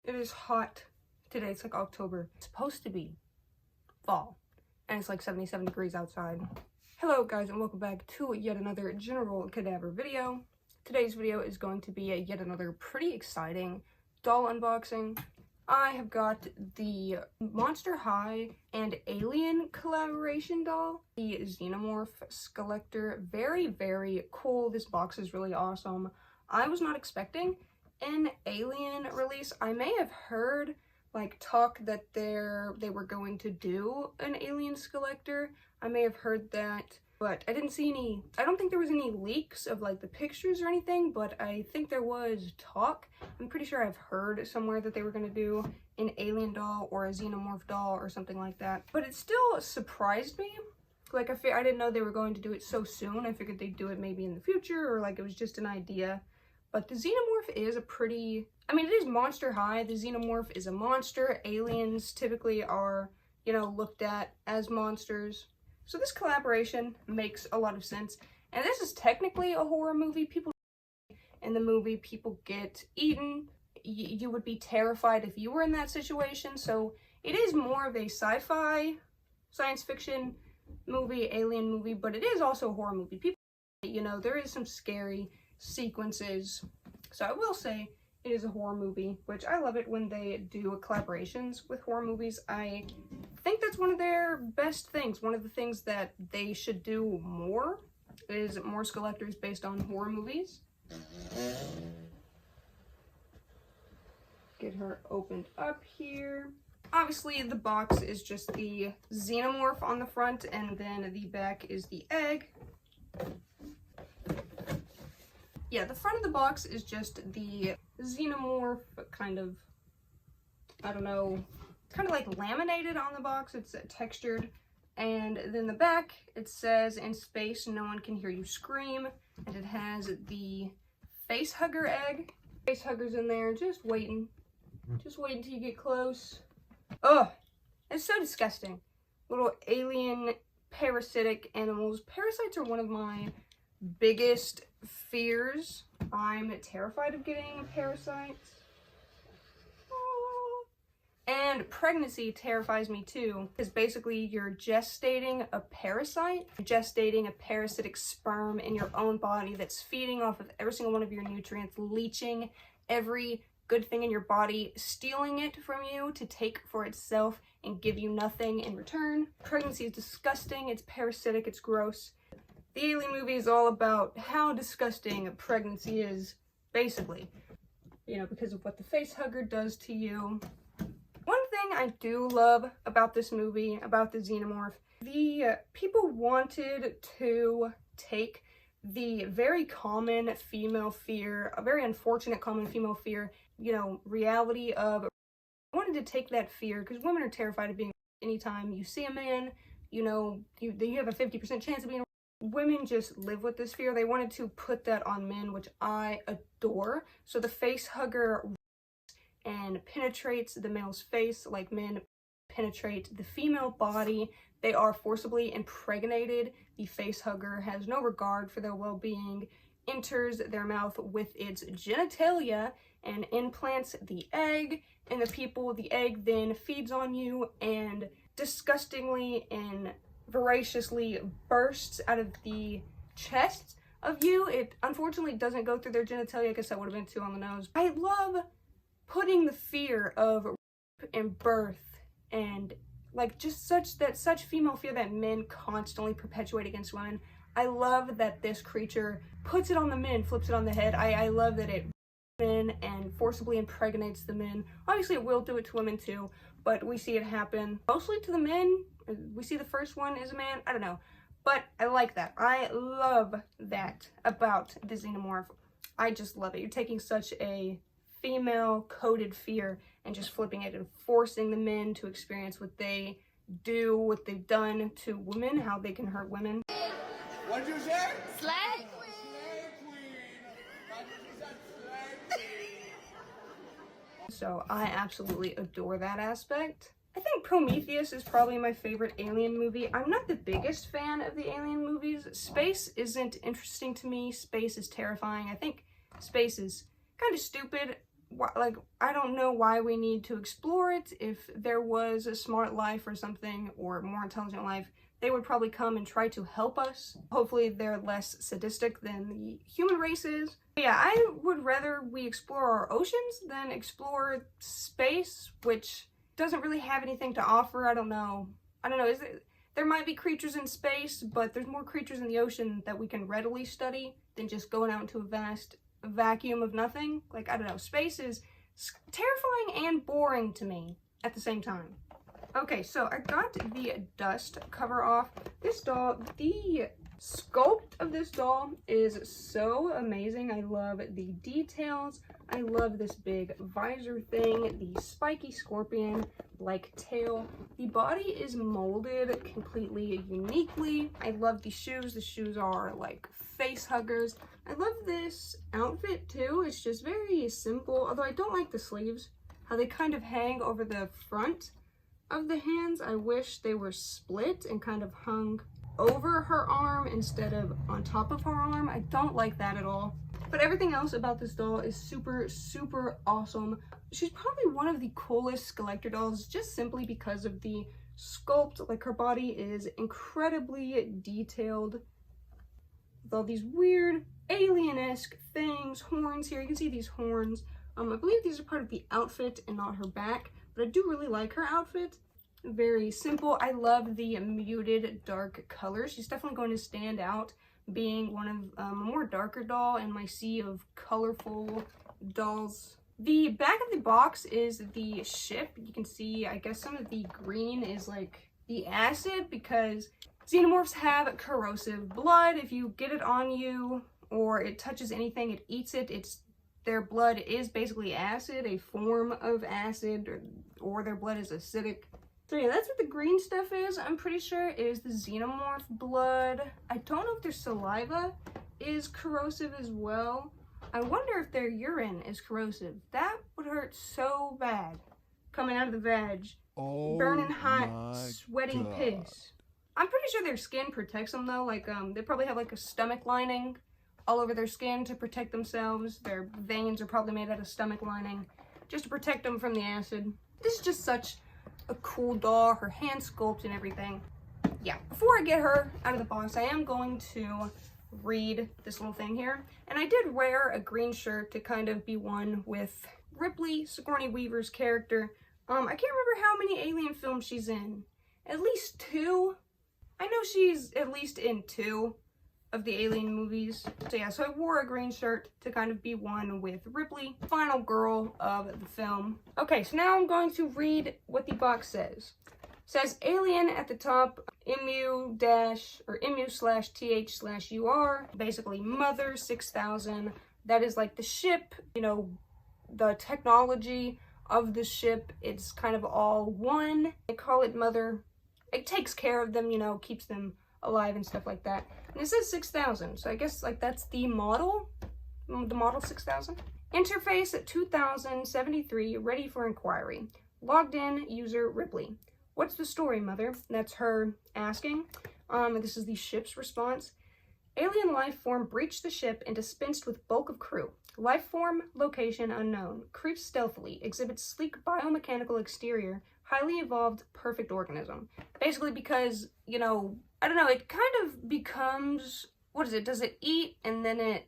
It is hot today. It's like October. It's supposed to be fall, and it's like 77 degrees outside. Hello guys, and welcome back to yet another General Cadaver video. Today's video is going to be yet another pretty exciting doll unboxing. I have got the MonsterHigh and Alien collaboration doll, the Xenomorph Skullector. Very, very cool. This box is really awesome. I was not expecting an Alien release. I may have heard like talk that they were going to do an Alien Skullector. I may have heard that, but I didn't see any. I don't think there was any leaks of like the pictures or anything, but I think there was talk. I'm pretty sure I've heard somewhere that they were going to do an Alien doll or a Xenomorph doll or something like that. But it still surprised me. Like I didn't know they were going to do it so soon. I figured they'd do it maybe in the future, or like it was just an idea. But the Xenomorph is a pretty, I mean, it is MonsterHigh. The Xenomorph is a monster. Aliens typically are, you know, looked at as monsters. So this collaboration makes a lot of sense. And this is technically a horror movie. In the movie, people get eaten. You would be terrified if you were in that situation. So it is more of a sci-fi, science fiction movie, alien movie, but it is also a horror movie. People, you know, there is some scary sequences. So I will say it is a horror movie, which I love it when they do collaborations with horror movies. I think that's one of their best things. One of the things that they should do more is more Skullectors based on horror movies. Get her opened up here. Obviously, the box is just the Xenomorph on the front, and then the back is the egg. Yeah, the front of the box is just the Xenomorph, kind of, I don't know, kind of like laminated on the box. It's textured. And then the back, it says, "In space, no one can hear you scream." And it has the face hugger egg. Face hugger's in there, just waiting. Just waiting till you get close. Oh, it's so disgusting. Little alien parasitic animals. Parasites are one of my biggest fears. I'm terrified of getting a parasite. Oh. And pregnancy terrifies me too, because basically you're gestating a parasite. You're gestating a parasitic sperm in your own body that's feeding off of every single one of your nutrients, leaching every good thing in your body, stealing it from you to take for itself and give you nothing in return. Pregnancy is disgusting, it's parasitic, it's gross. The Alien movie is all about how disgusting pregnancy is, basically. You know, because of what the face hugger does to you. One thing I do love about this movie, about the Xenomorph, the people wanted to take the very common female fear, a very unfortunate common female fear, you know, reality of, I wanted to take that fear, because women are terrified of being, anytime you see a man, you know, you have a 50% chance of being. Women just live with this fear. They wanted to put that on men, which I adore. So the face hugger and penetrates the male's face like men penetrate the female body. They are forcibly impregnated. The face hugger has no regard for their well-being, enters their mouth with its genitalia and implants the egg in the people. The egg then feeds on you and disgustingly and voraciously bursts out of the chest of you. It unfortunately doesn't go through their genitalia. I guess that would have been too on the nose. I love putting the fear of rape and birth and like just such female fear that men constantly perpetuate against women. I love that this creature puts it on the men, flips it on the head. I love that it men and forcibly impregnates the men. Obviously it will do it to women too, but we see it happen mostly to the men. We see the first one is a man. I don't know. But I like that. I love that about the Xenomorph. I just love it. You're taking such a female-coded fear and just flipping it and forcing the men to experience what they do, what they've done to women, how they can hurt women. What'd you say? Slay Slay queen. That's what she said, slay queen. So I absolutely adore that aspect. I think Prometheus is probably my favorite Alien movie. I'm not the biggest fan of the Alien movies. Space isn't interesting to me. Space is terrifying. I think space is kind of stupid. like, I don't know why we need to explore it. If there was a smart life or something, or more intelligent life, they would probably come and try to help us. Hopefully they're less sadistic than the human race is. But yeah, I would rather we explore our oceans than explore space, which doesn't really have anything to offer. I don't know. There might be creatures in space, but there's more creatures in the ocean that we can readily study than just going out into a vast vacuum of nothing. Like, I don't know. Space is terrifying and boring to me at the same time. Okay, so I got the dust cover off. This doll, the sculpt of this doll is so amazing. I love the details. I love this big visor thing, the spiky scorpion-like tail. The body is molded completely uniquely. I love the shoes. The shoes are like face huggers. I love this outfit too. It's just very simple, although I don't like the sleeves, how they kind of hang over the front of the hands. I wish they were split and kind of hung over her arm instead of on top of her arm. I don't like that at all. But everything else about this doll is super, super awesome. She's probably one of the coolest Skullector dolls just simply because of the sculpt. Like, her body is incredibly detailed with all these weird alien-esque things, horns here. You can see these horns. I believe these are part of the outfit and not her back, but I do really like her outfit. Very simple. I love the muted dark colors. She's definitely going to stand out being one of a more darker doll in my sea of colorful dolls. The back of the box is the ship. You can see, I guess some of the green is like the acid, because xenomorphs have corrosive blood. If you get it on you or it touches anything, it eats it. Their blood is basically acid, a form of acid, or their blood is acidic. So yeah, that's what the green stuff is. I'm pretty sure it is the xenomorph blood. I don't know if their saliva is corrosive as well. I wonder if their urine is corrosive. That would hurt so bad. Coming out of the vag. Oh, burning hot, sweating piss. I'm pretty sure their skin protects them though. Like, they probably have like a stomach lining all over their skin to protect themselves. Their veins are probably made out of stomach lining just to protect them from the acid. This is just such a cool doll, her hand sculpt and everything. Yeah, before I get her out of the box, I am going to read this little thing here. And I did wear a green shirt to kind of be one with Ripley, Sigourney Weaver's character. I can't remember how many Alien films she's in. At least 2. I know she's at least in 2 of the Alien movies. So yeah, so I wore a green shirt to kind of be one with Ripley, final girl of the film. Okay, so now I'm going to read what the box says. It says Alien at the top, MU/TH/UR, basically Mother 6000. That is like the ship, you know, the technology of the ship. It's kind of all one. They call it Mother. It takes care of them, you know, keeps them alive and stuff like that. And it says 6000, so I guess like that's the model 6000. Interface at 2073, ready for inquiry. Logged in, user Ripley. What's the story, Mother? That's her asking. This is the ship's response. Alien life form breached the ship and dispensed with bulk of crew. Life form, location unknown. Creeps stealthily, exhibits sleek biomechanical exterior, highly evolved, perfect organism. Basically because, you know, I don't know, it kind of becomes, what is it? Does it eat and then it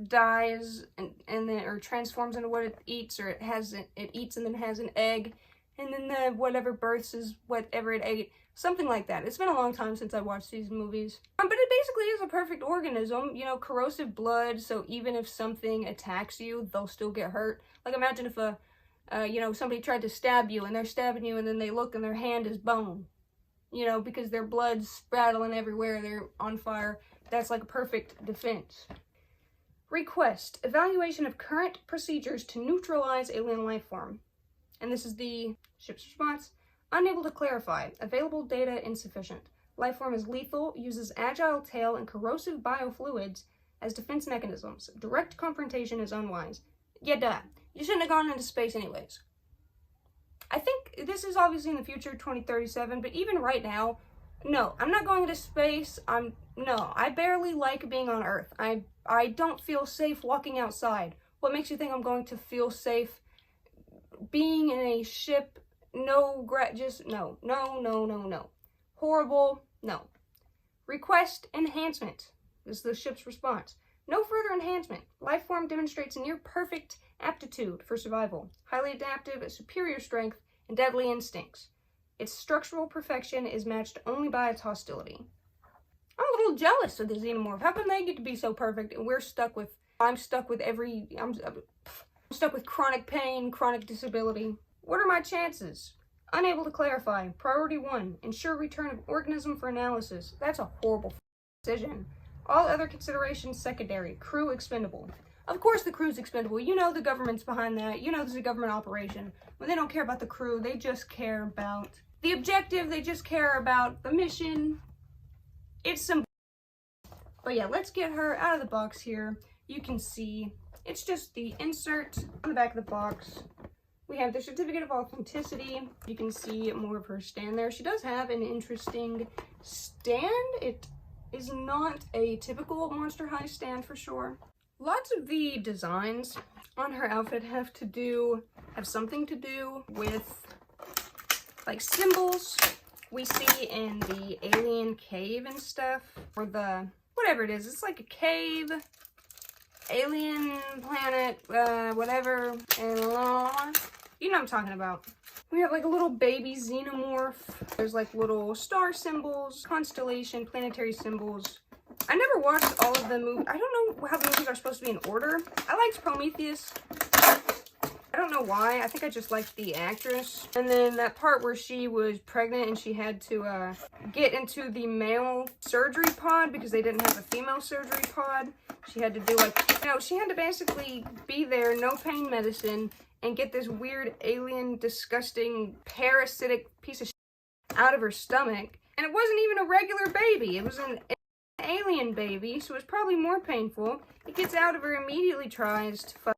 dies and then, or transforms into what it eats, or it eats and then has an egg, and then the whatever births is whatever it ate. Something like that. It's been a long time since I watched these movies. But it basically is a perfect organism, you know, corrosive blood, so even if something attacks you, they'll still get hurt. Like, imagine if you know, somebody tried to stab you and they're stabbing you and then they look and their hand is bone. You know, because their blood's sprattling everywhere, they're on fire. That's like a perfect defense. Request evaluation of current procedures to neutralize alien life form. And this is the ship's response. Unable to clarify. Available data insufficient. Life form is lethal, uses agile tail and corrosive biofluids as defense mechanisms. Direct confrontation is unwise. Yeah, duh. You shouldn't have gone into space anyways. I think this is obviously in the future, 2037, but even right now, no, I'm not going into space. No, I barely like being on Earth. I don't feel safe walking outside. What makes you think I'm going to feel safe being in a ship, no, just no, no, no, no, no. Horrible, no. Request enhancement. This is the ship's response. No further enhancement. Life form demonstrates near perfect aptitude for survival, highly adaptive, superior strength, and deadly instincts. Its structural perfection is matched only by its hostility. I'm a little jealous of the Xenomorph. How come they get to be so perfect and we're stuck with, I'm stuck with chronic pain, chronic disability. What are my chances? Unable to clarify. Priority 1. Ensure return of organism for analysis. That's a horrible decision. All other considerations secondary. Crew expendable. Of course the crew's expendable. You know the government's behind that. You know this is a government operation. When they don't care about the crew, they just care about the objective. They just care about the mission. It's some... But yeah, let's get her out of the box here. You can see it's just the insert on the back of the box. We have the certificate of authenticity. You can see more of her stand there. She does have an interesting stand. It is not a typical MonsterHigh stand for sure. Lots of the designs on her outfit have something to do with like symbols we see in the alien cave and stuff, or the whatever it is. It's like a cave, alien planet, whatever, and you know what I'm talking about. We have like a little baby xenomorph. There's like little star symbols, constellation, planetary symbols. I never watched all of the movies. I don't know how the movies are supposed to be in order. I liked Prometheus. I don't know why. I think I just liked the actress. And then that part where she was pregnant and she had to get into the male surgery pod because they didn't have a female surgery pod. She had to do like, you know, she had to basically be there, no pain medicine, and get this weird alien, disgusting, parasitic piece of shit out of her stomach. And it wasn't even a regular baby. It was an alien baby, so it's probably more painful. It gets out of her, immediately tries to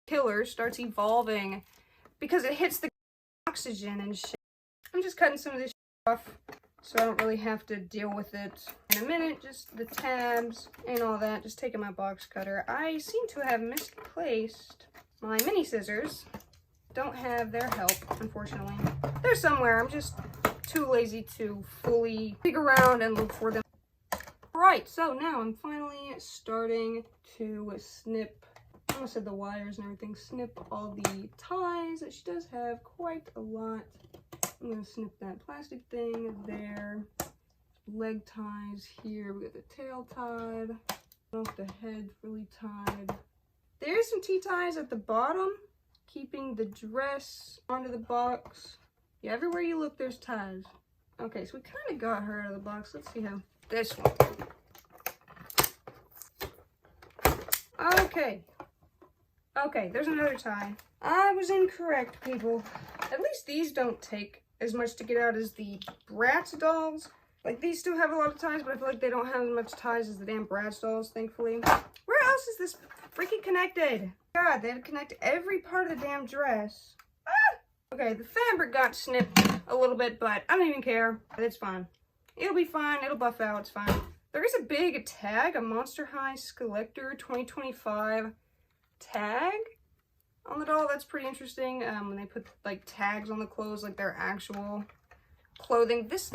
kill her, starts evolving because it hits the oxygen and shit. I'm just cutting some of this off so I don't really have to deal with it in a minute. Just the tabs and all that. Just taking my box cutter. I seem to have misplaced my mini scissors. Don't have their help, unfortunately. They're somewhere. I'm just too lazy to fully dig around and look for them. Alright, so now I'm finally starting to snip, I almost said the wires and everything, snip all the ties. She does have quite a lot. I'm going to snip that plastic thing there. Leg ties here. We got the tail tied. Off the head really tied. There's some T-ties at the bottom, keeping the dress onto the box. Yeah, everywhere you look, there's ties. Okay, so we kind of got her out of the box. Let's see how this one. Okay, there's another tie. I was incorrect, people. At least these don't take as much to get out as the Bratz dolls. Like, these still have a lot of ties, but I feel like they don't have as much ties as the damn Bratz dolls, thankfully. Where else is this freaking connected? God, they had to connect every part of the damn dress. Ah! Okay, the fabric got snipped a little bit, but I don't even care. It's fine. It'll be fine. It'll buff out. It's fine. There is a big tag, a MonsterHigh Skullector 2025 tag on the doll. That's pretty interesting. When they put like tags on the clothes, like their actual clothing. This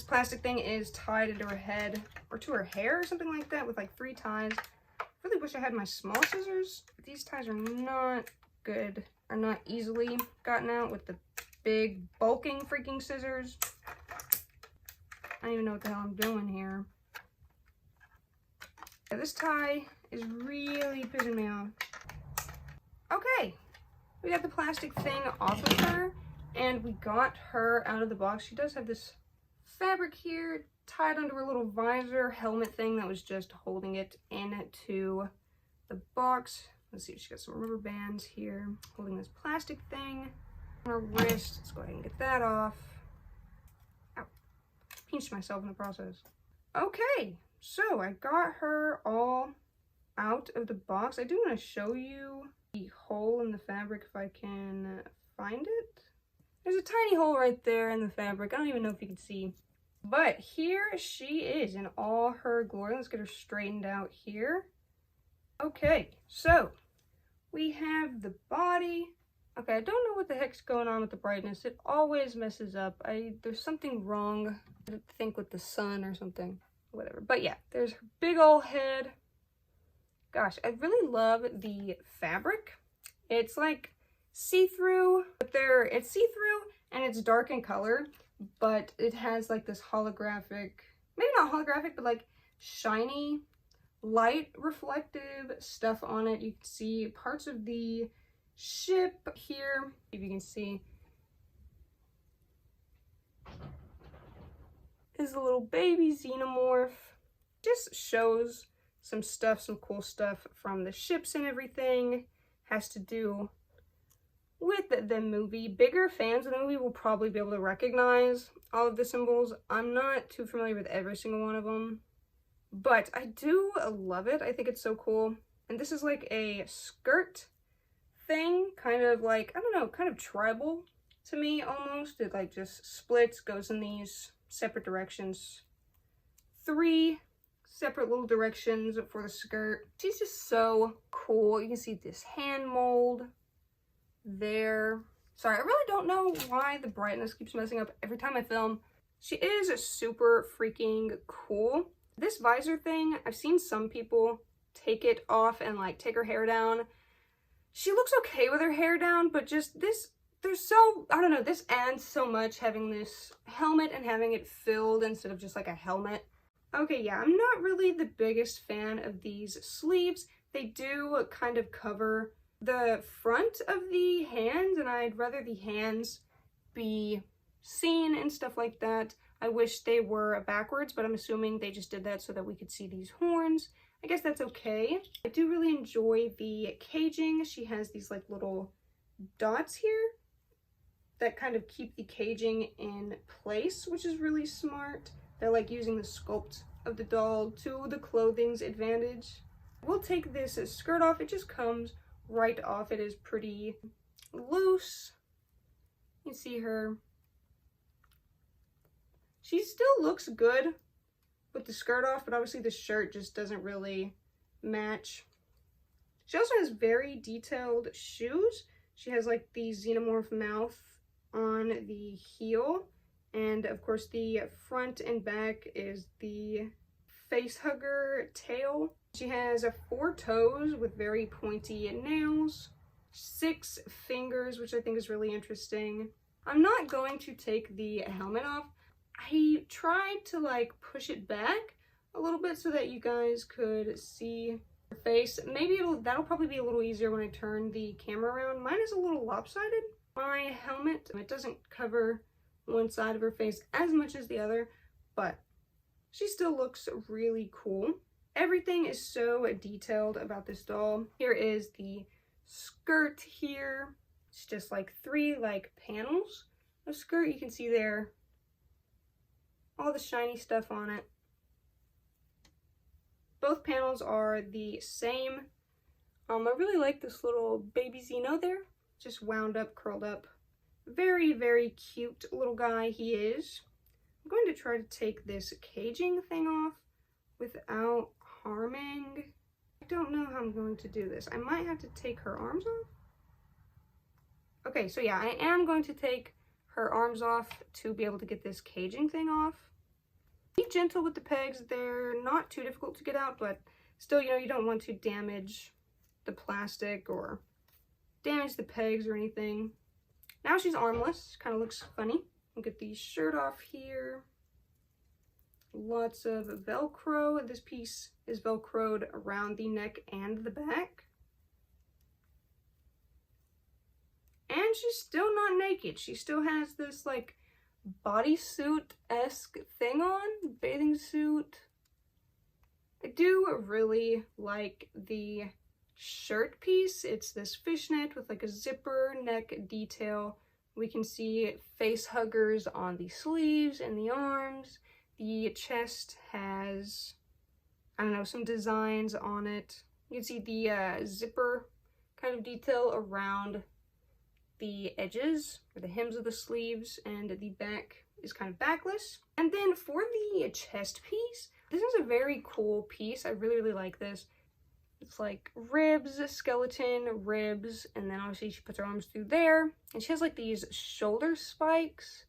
plastic thing is tied into her head or to her hair or something like that with like 3 ties. I really wish I had my small scissors. These ties are not good, are not easily gotten out with the big bulking freaking scissors. I don't even know what the hell I'm doing here. Yeah, this tie is really pissing me off. Okay, we got the plastic thing off of her, and we got her out of the box. She does have this fabric here tied under a little visor helmet thing that was just holding it into the box. Let's see, she got some rubber bands here holding this plastic thing on her wrist. Let's go ahead and get that off. Ow. Pinched myself in the process. Okay, so I got her all out of the box. I do want to show you the hole in the fabric if I can find it. There's a tiny hole right there in the fabric. I don't even know if you can see. But here she is in all her glory. Let's get her straightened out here. Okay, so we have the body Okay, I don't know what the heck's going on with the brightness. It always messes up. There's something wrong, I think, with the sun or something. Whatever. But yeah, there's her big old head. Gosh, I really love the fabric. It's like see-through, but it's see-through and it's dark in color, but it has like this holographic, maybe not holographic, but like shiny, light reflective stuff on it. You can see parts of the ship here, if you can see. Is a little baby xenomorph. Just shows some stuff, some cool stuff from the ships and everything. Has to do with the movie. Bigger fans of the movie will probably be able to recognize all of the symbols. I'm not too familiar with every single one of them, but I do love it. I think it's so cool. And this is like a skirt thing, kind of like, I don't know, kind of tribal to me almost. It like just splits, goes in these separate directions. 3 separate little directions for the skirt. She's just so cool. You can see this hand mold there. Sorry, I really don't know why the brightness keeps messing up every time I film. She is super freaking cool. This visor thing, I've seen some people take it off and like take her hair down. She looks okay with her hair down, but just this, I don't know, this adds so much having this helmet and having it filled instead of just like a helmet. Okay, yeah, I'm not really the biggest fan of these sleeves. They do kind of cover the front of the hands, and I'd rather the hands be seen and stuff like that. I wish they were backwards, but I'm assuming they just did that so that we could see these horns. I guess that's okay. I do really enjoy the caging. She has these like little dots here that kind of keep the caging in place, which is really smart. They're like using the sculpt of the doll to the clothing's advantage. We'll take this skirt off. It just comes right off. It is pretty loose. You can see her. She still looks good with the skirt off, but obviously the shirt just doesn't really match. She also has very detailed shoes. She has like the xenomorph mouth on the heel, and of course the front and back is the face hugger tail. She has 4 toes with very pointy nails, 6 fingers, which I think is really interesting. I'm not going to take the helmet off. I tried to like push it back a little bit so that you guys could see her face. Maybe that'll probably be a little easier when I turn the camera around. Mine is a little lopsided. My helmet, it doesn't cover one side of her face as much as the other, but she still looks really cool. Everything is so detailed about this doll. Here is the skirt here. It's just like 3 like panels of skirt. You can see there all the shiny stuff on it. Both panels are the same. I really like this little baby Xeno there. Just wound up, curled up. Very, very cute little guy he is. I'm going to try to take this caging thing off without harming. I don't know how I'm going to do this. I might have to take her arms off. Okay, so yeah, I am going to take her arms off to be able to get this caging thing off. Be gentle with the pegs. They're not too difficult to get out, but still, you know, you don't want to damage the plastic or damage the pegs or anything. Now she's armless. Kind of looks funny. We'll get the shirt off here. Lots of Velcro. This piece is Velcroed around the neck and the back. And she's still not naked. She still has this like bodysuit-esque thing on, bathing suit. I do really like the shirt piece. It's this fishnet with like a zipper neck detail. We can see face huggers on the sleeves and the arms. The chest has, I don't know, some designs on it. You can see the zipper kind of detail around the edges or the hems of the sleeves, and the back is kind of backless. And then for the chest piece, this is a very cool piece. I really, really like this. It's like ribs, skeleton, ribs, and then obviously she puts her arms through there. And she has like these shoulder spikes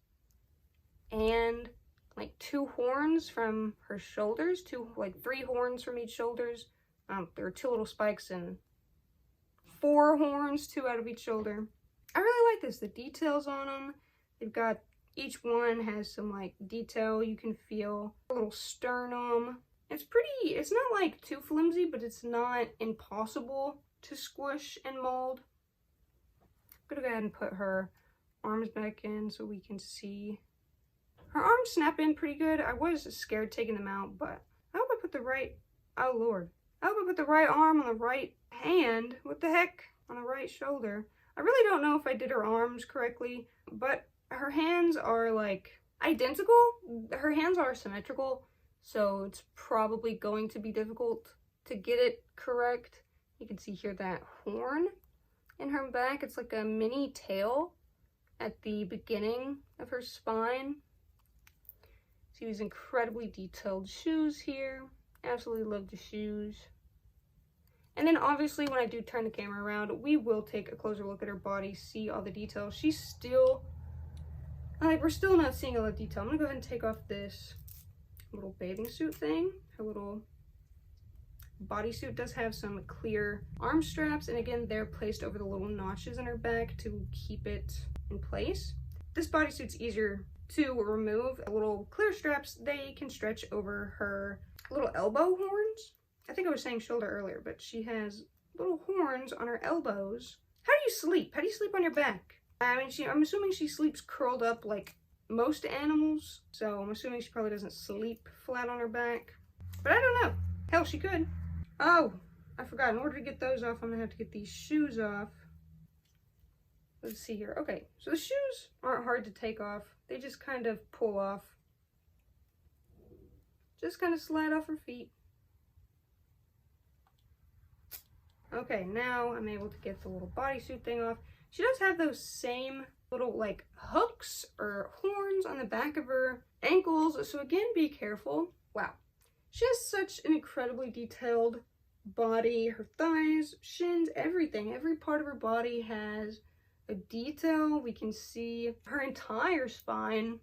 and like 2 horns from her shoulders, like 3 horns from each shoulders. There are 2 little spikes and 4 horns, 2 out of each shoulder. I really like this, the details on them. They've got, each one has some like detail you can feel. A little sternum. It's pretty, it's not like too flimsy, but it's not impossible to squish and mold. I'm gonna go ahead and put her arms back in so we can see. Her arms snap in pretty good. I was scared taking them out, but I hope I put the right, oh Lord. I hope I put the right arm on the right hand. What the heck? On the right shoulder. I really don't know if I did her arms correctly, but her hands are like identical. Her hands are symmetrical, so it's probably going to be difficult to get it correct. You can see here that horn in her back. It's like a mini tail at the beginning of her spine. See these incredibly detailed shoes here. Absolutely love the shoes. And then obviously when I do turn the camera around, we will take a closer look at her body, see all the details. She's still, like, we're still not seeing all the detail. I'm gonna go ahead and take off this little bathing suit thing. Her little bodysuit does have some clear arm straps, and again, they're placed over the little notches in her back to keep it in place. This bodysuit's easier to remove. The little clear straps, they can stretch over her little elbow horns. I think I was saying shoulder earlier, but she has little horns on her elbows. How do you sleep? How do you sleep on your back? I mean, I'm assuming she sleeps curled up like most animals, so I'm assuming she probably doesn't sleep flat on her back. But I don't know. Hell, she could. Oh, I forgot. In order to get those off, I'm gonna have to get these shoes off. Let's see here. Okay, so the shoes aren't hard to take off. They just kind of pull off. Just kind of slide off her feet. Okay, now I'm able to get the little bodysuit thing off. She does have those same little like hooks or horns on the back of her ankles, so again, be careful. Wow. She has such an incredibly detailed body. Her thighs, shins, everything. Every part of her body has a detail. We can see her entire spine.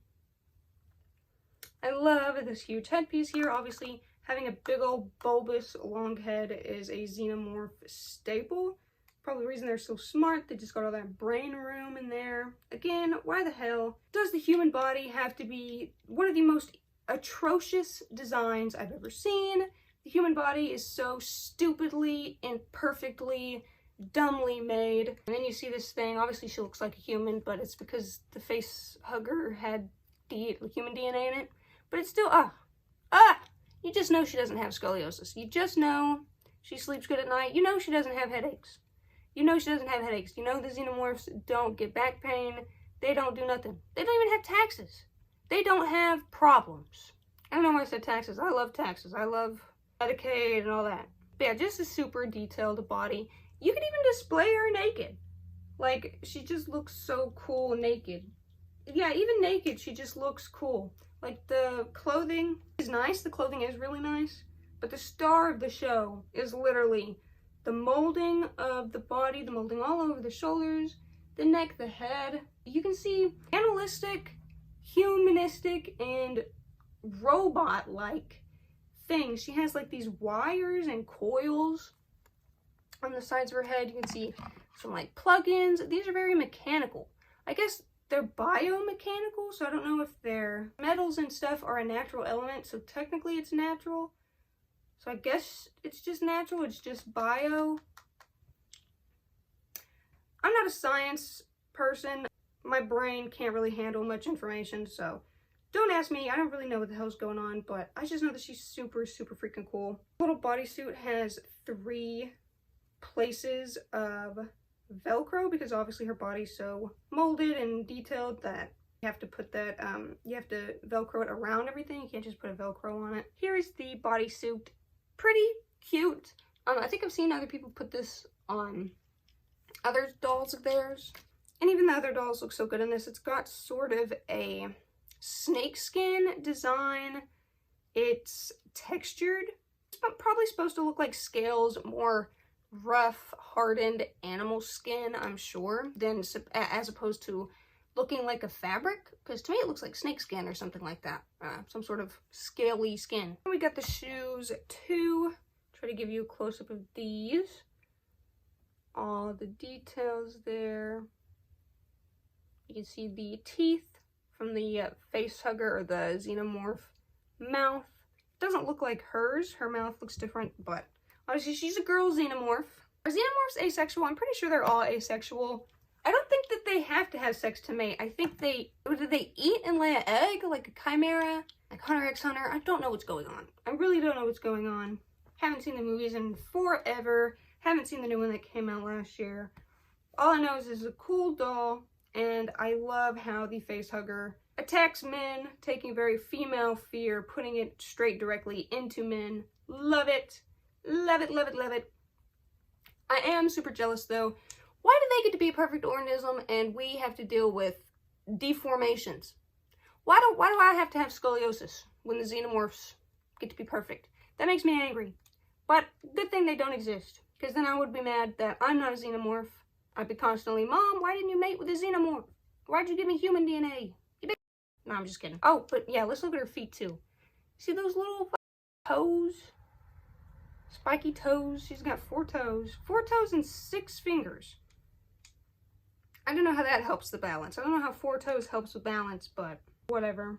I love this huge headpiece here. Obviously, having a big old bulbous long head is a Xenomorph staple. Probably the reason they're so smart, they just got all that brain room in there. Again, why the hell does the human body have to be one of the most atrocious designs I've ever seen? The human body is so stupidly, imperfectly, dumbly made. And then you see this thing, obviously she looks like a human, but it's because the face hugger had human DNA in it. But it's still, you just know she doesn't have scoliosis. You just know she sleeps good at night. You know she doesn't have headaches. You know she doesn't have headaches. You know the Xenomorphs don't get back pain. They don't do nothing. They don't even have taxes. They don't have problems. I don't know why I said taxes. I love taxes. I love Medicaid and all that. But yeah, just a super detailed body. You can even display her naked. Like, she just looks so cool naked. Yeah, even naked, she just looks cool. Like, the clothing is nice. The clothing is really nice. But the star of the show is literally the molding of the body, the molding all over the shoulders, the neck, the head. You can see animalistic, humanistic, and robot-like things. She has like these wires and coils on the sides of her head. You can see some like plug-ins. These are very mechanical. I guess they're biomechanical, so I don't know if their metals and stuff are a natural element, so technically it's natural. So I guess it's just natural, it's just bio. I'm not a science person. My brain can't really handle much information, so don't ask me. I don't really know what the hell's going on, but I just know that she's super, super freaking cool. The little bodysuit has 3 places of Velcro because obviously her body's so molded and detailed that you have to put that, you have to Velcro it around everything. You can't just put a Velcro on it. Here is the bodysuit. Pretty cute. I think I've seen other people put this on other dolls of theirs. And even the other dolls look so good in this. It's got sort of a snakeskin design. It's textured. This probably supposed to look like scales, more rough, hardened animal skin, I'm sure, than as opposed to looking like a fabric, because to me it looks like snake skin or something like that, some sort of scaly skin. We got the shoes too. Try to give you a close-up of these. All the details there. You can see the teeth from the face hugger or the xenomorph mouth. Doesn't look like hers. Her mouth looks different, but obviously she's a girl xenomorph. Are xenomorphs asexual? I'm pretty sure they're all asexual. I don't think that they have to have sex to mate. I think do they eat and lay an egg like a chimera, like Hunter x Hunter? I don't know what's going on. I really don't know what's going on. Haven't seen the movies in forever. Haven't seen the new one that came out last year. All I know is it's a cool doll, and I love how the facehugger attacks men, taking very female fear, putting it straight directly into men. Love it. Love it, love it, love it. I am super jealous though. Why do they get to be a perfect organism and we have to deal with deformations? Why do I have to have scoliosis when the xenomorphs get to be perfect? That makes me angry. But good thing they don't exist, because then I would be mad that I'm not a xenomorph. I'd be constantly, Mom, why didn't you mate with a xenomorph? Why'd you give me human DNA? No, I'm just kidding. Oh, but yeah, let's look at her feet too. See those little toes? Spiky toes. She's got 4 toes. 4 toes and 6 fingers. I don't know how that helps the balance. I don't know how 4 toes helps with balance, but whatever.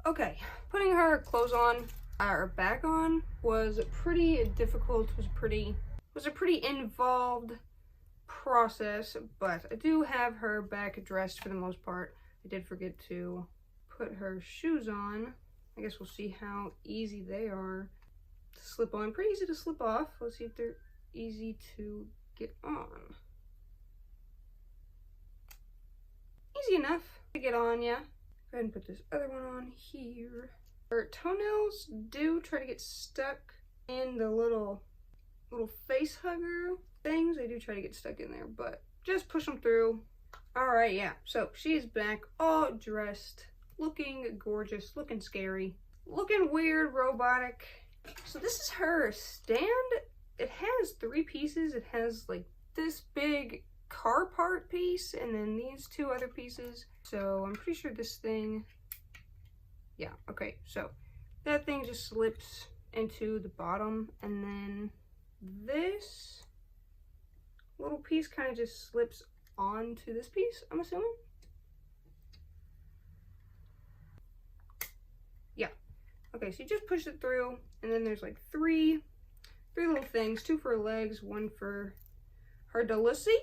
Okay, putting her clothes on, or back on, was pretty difficult. Was a pretty involved process, but I do have her back dressed for the most part. I did forget to put her shoes on. I guess we'll see how easy they are to slip on. Pretty easy to slip off. Let's see if they're easy to get on. Easy enough to get on, yeah. Go ahead and put this other one on here. Her toenails do try to get stuck in the little face hugger things. They do try to get stuck in there, but just push them through. All right, yeah. So she's back, all dressed, looking gorgeous, looking scary, looking weird, robotic. So this is her stand. It has 3 pieces. It has like this big car part piece and then these 2 other pieces. So I'm pretty sure this thing, yeah, okay, so that thing just slips into the bottom, and then this little piece kind of just slips onto this piece, I'm assuming. Yeah, okay, so you just push it through, and then there's like three little things, 2 for her legs, 1 for her Dulussy.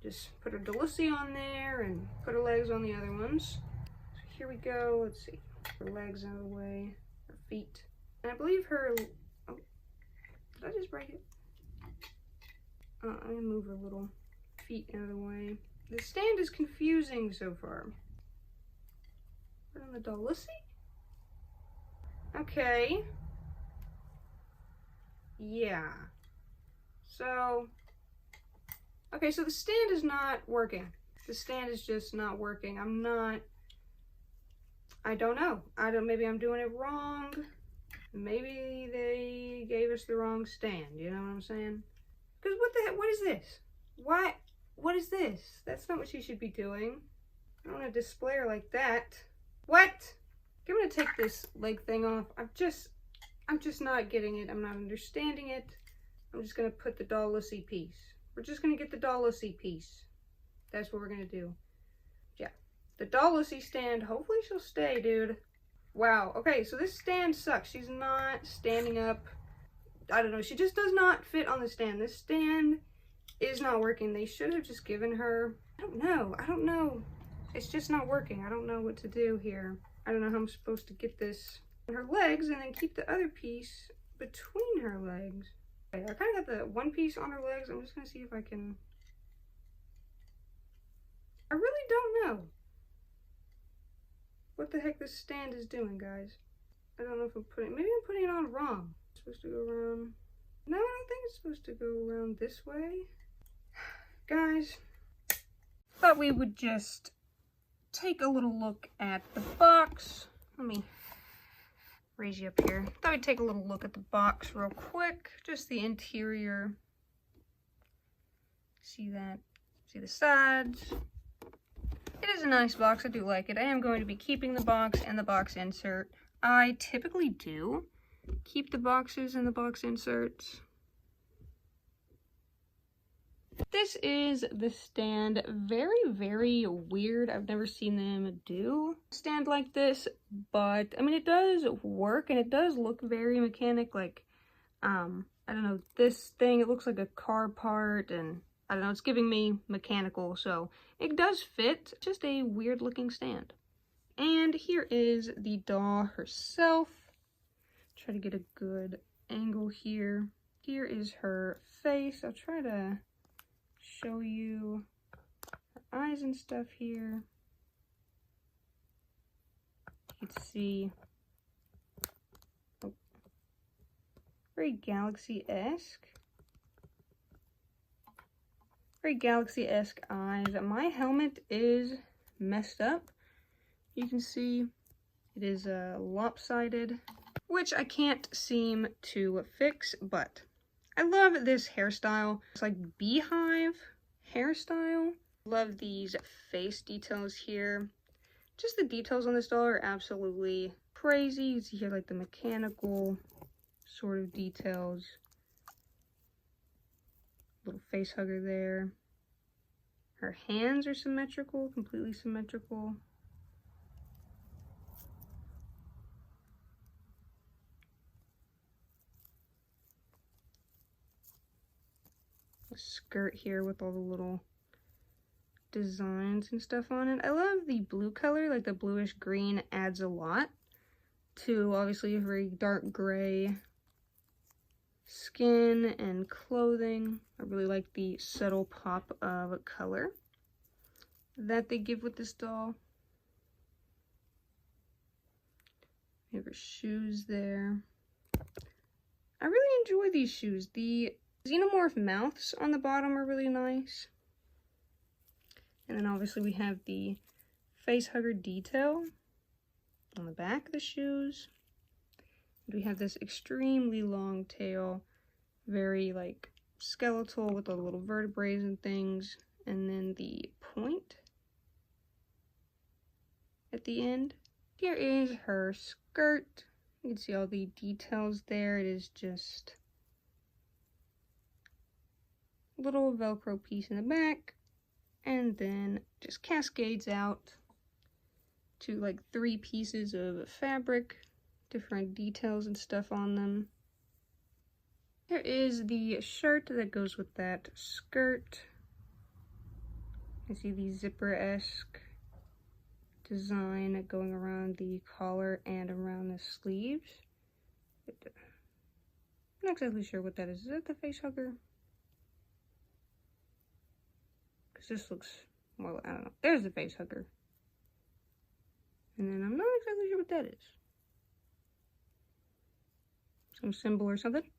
Just put her Dulussy on there and put her legs on the other ones. So here we go. Let's see. Her legs out of the way. Her feet. And I believe her... Oh, did I just break it? I'm going to move her little feet out of the way. The stand is confusing so far. Put on the Dulussy? Okay. Yeah. So... Okay, so the stand is not working. The stand is just not working. I don't know. Maybe I'm doing it wrong. Maybe they gave us the wrong stand, you know what I'm saying? Because what the heck, what is this? What is this? That's not what she should be doing. I don't want to display her like that. What? I'm gonna take this leg thing off. I'm just not getting it. I'm not understanding it. I'm just gonna put the Dulussy piece. We're just going to get the Dulussy piece. That's what we're going to do. Yeah. The Dulussy stand. Hopefully she'll stay, dude. Wow. Okay, so this stand sucks. She's not standing up. I don't know. She just does not fit on the stand. This stand is not working. They should have just given her... I don't know. It's just not working. I don't know what to do here. I don't know how I'm supposed to get this on her legs and then keep the other piece between her legs. Okay, I kind of got the one piece on her legs. I'm just going to see if I can... I really don't know what the heck this stand is doing, guys. I don't know if I'm putting... Maybe I'm putting it on wrong. It's supposed to go around... No, I don't think it's supposed to go around this way. Guys, thought we would just take a little look at the box. Let me raise you up here. Thought we'd take a little look at the box real quick. Just the interior. See that? See the sides. It is a nice box. I do like it. I am going to be keeping the box and the box insert. I typically do keep the boxes and the box inserts. This is the stand. Very, very weird. I've never seen them do a stand like this, but I mean, it does work and it does look very mechanic. Like, I don't know, this thing, it looks like a car part, and I don't know, it's giving me mechanical, so it does fit. Just a weird looking stand. And here is the doll herself. Try to get a good angle here. Here is her face. I'll try to show you her eyes and stuff here. You can see, oh, very galaxy-esque. Very galaxy-esque eyes. My helmet is messed up. You can see it is lopsided, which I can't seem to fix, but I love this hairstyle. It's like beehive hairstyle. Love these face details here. Just the details on this doll are absolutely crazy. You see here like the mechanical sort of details. Little face hugger there. Her hands are symmetrical, completely symmetrical. A skirt here with all the little designs and stuff on it. I love the blue color, like the bluish green adds a lot to obviously a very dark gray skin and clothing. I really like the subtle pop of color that they give with this doll. We have her shoes there. I really enjoy these shoes. The Xenomorph mouths on the bottom are really nice. And then obviously we have the face hugger detail on the back of the shoes. We have this extremely long tail, very like skeletal with all the little vertebrae and things, and then the point at the end. Here is her skirt. You can see all the details there. It is just a little Velcro piece in the back, and then just cascades out to like 3 pieces of fabric. Different details and stuff on them. Here is the shirt that goes with that skirt. You see the zipper-esque design going around the collar and around the sleeves. I'm not exactly sure what that is. Is that the face hugger? Because this looks more, I don't know. There's the face hugger. And then I'm not exactly sure what that is. Some symbol or something.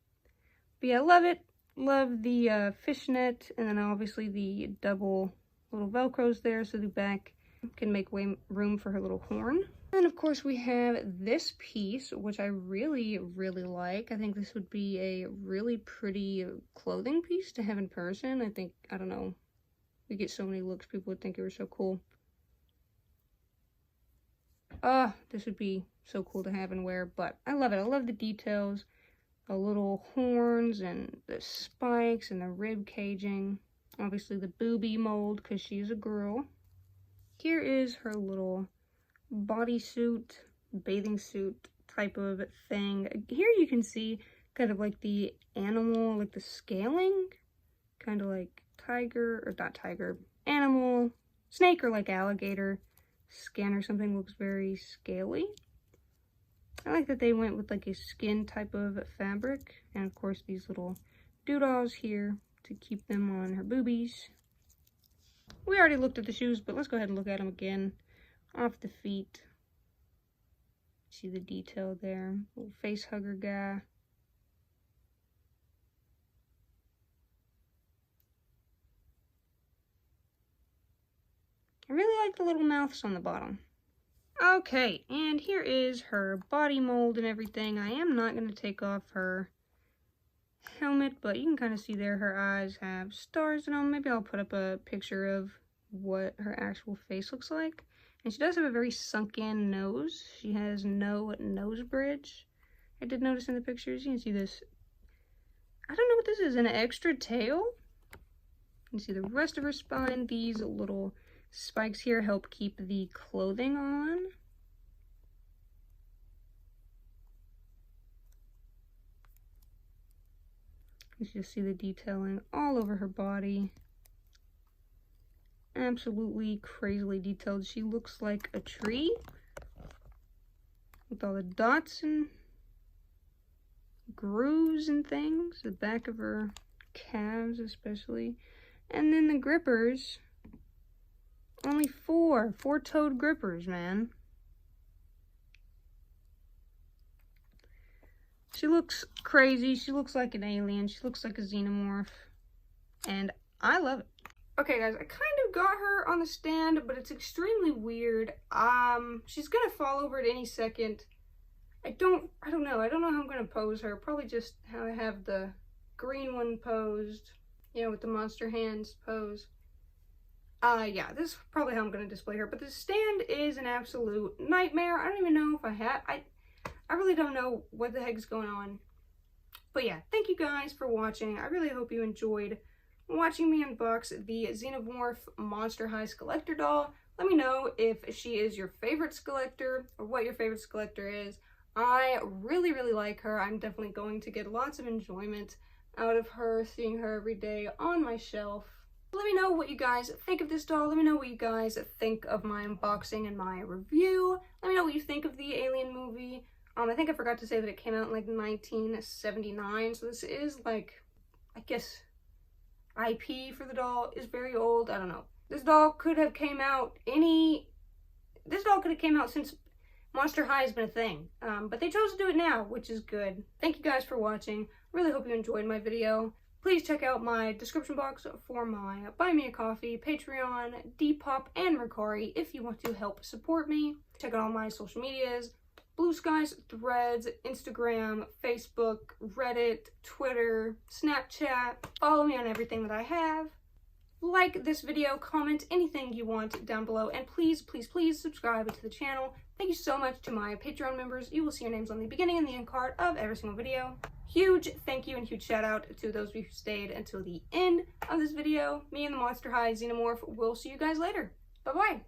But yeah, love it. Love the fishnet, and then obviously the double little Velcros there, so the back can make room for her little horn. And of course we have this piece, which I really, really like. I think this would be a really pretty clothing piece to have in person. I think, I don't know, we get so many looks, people would think it was so cool. This would be so cool to have and wear, but I love it. I love the details, the little horns and the spikes and the rib caging. Obviously the boobie mold because she's a girl. Here is her little bodysuit, bathing suit type of thing. Here you can see kind of like the animal, like the scaling, kind of like tiger, or not tiger, animal, snake, or like alligator skin or something. Looks very scaly. I like that they went with like a skin type of fabric, and of course these little doodles here to keep them on her boobies. We already looked at the shoes, but let's go ahead and look at them again. Off the feet. See the detail there. Little face hugger guy. I really like the little mouths on the bottom. Okay, and here is her body mold and everything. I am not going to take off her helmet, but you can kind of see there her eyes have stars in them. Maybe I'll put up a picture of what her actual face looks like. And she does have a very sunken nose. She has no nose bridge. I did notice in the pictures. You can see this. I don't know what this is, an extra tail? You can see the rest of her spine. These little spikes here help keep the clothing on. You can just see the detailing all over her body. Absolutely crazily detailed. She looks like a tree with all the dots and grooves and things. The back of her calves especially. And then the grippers. Only four-toed grippers, man. She looks crazy. She looks like an alien. She looks like a xenomorph. And I love it. Okay, guys, I kind of got her on the stand, but it's extremely weird. She's gonna fall over at any second. I don't know. I don't know how I'm gonna pose her. Probably just how I have the green one posed, you know, with the monster hands pose. Yeah, this is probably how I'm gonna display her. But the stand is an absolute nightmare. I don't even know if I really don't know what the heck is going on. But yeah, thank you guys for watching. I really hope you enjoyed watching me unbox the Xenomorph MonsterHigh Skullector Doll. Let me know if she is your favorite Skullector or what your favorite Skullector is. I really, really like her. I'm definitely going to get lots of enjoyment out of her, seeing her every day on my shelf. Let me know what you guys think of this doll. Let me know what you guys think of my unboxing and my review. Let me know what you think of the Alien movie. I think I forgot to say that it came out in like 1979, so this is like, I guess, IP for the doll is very old. I don't know. This doll could have came out since Monster High has been a thing. But they chose to do it now, which is good. Thank you guys for watching. Really hope you enjoyed my video. Please check out my description box for my Buy Me a Coffee, Patreon, Depop, and Mercari if you want to help support me. Check out all my social medias. Blue Skies, Threads, Instagram, Facebook, Reddit, Twitter, Snapchat. Follow me on everything that I have. Like this video, comment anything you want down below, and please, please, please subscribe to the channel. Thank you so much to my Patreon members. You will see your names on the beginning and the end card of every single video. Huge thank you and huge shout out to those of you who stayed until the end of this video. Me and the Monster High Xenomorph will see you guys later. Bye-bye.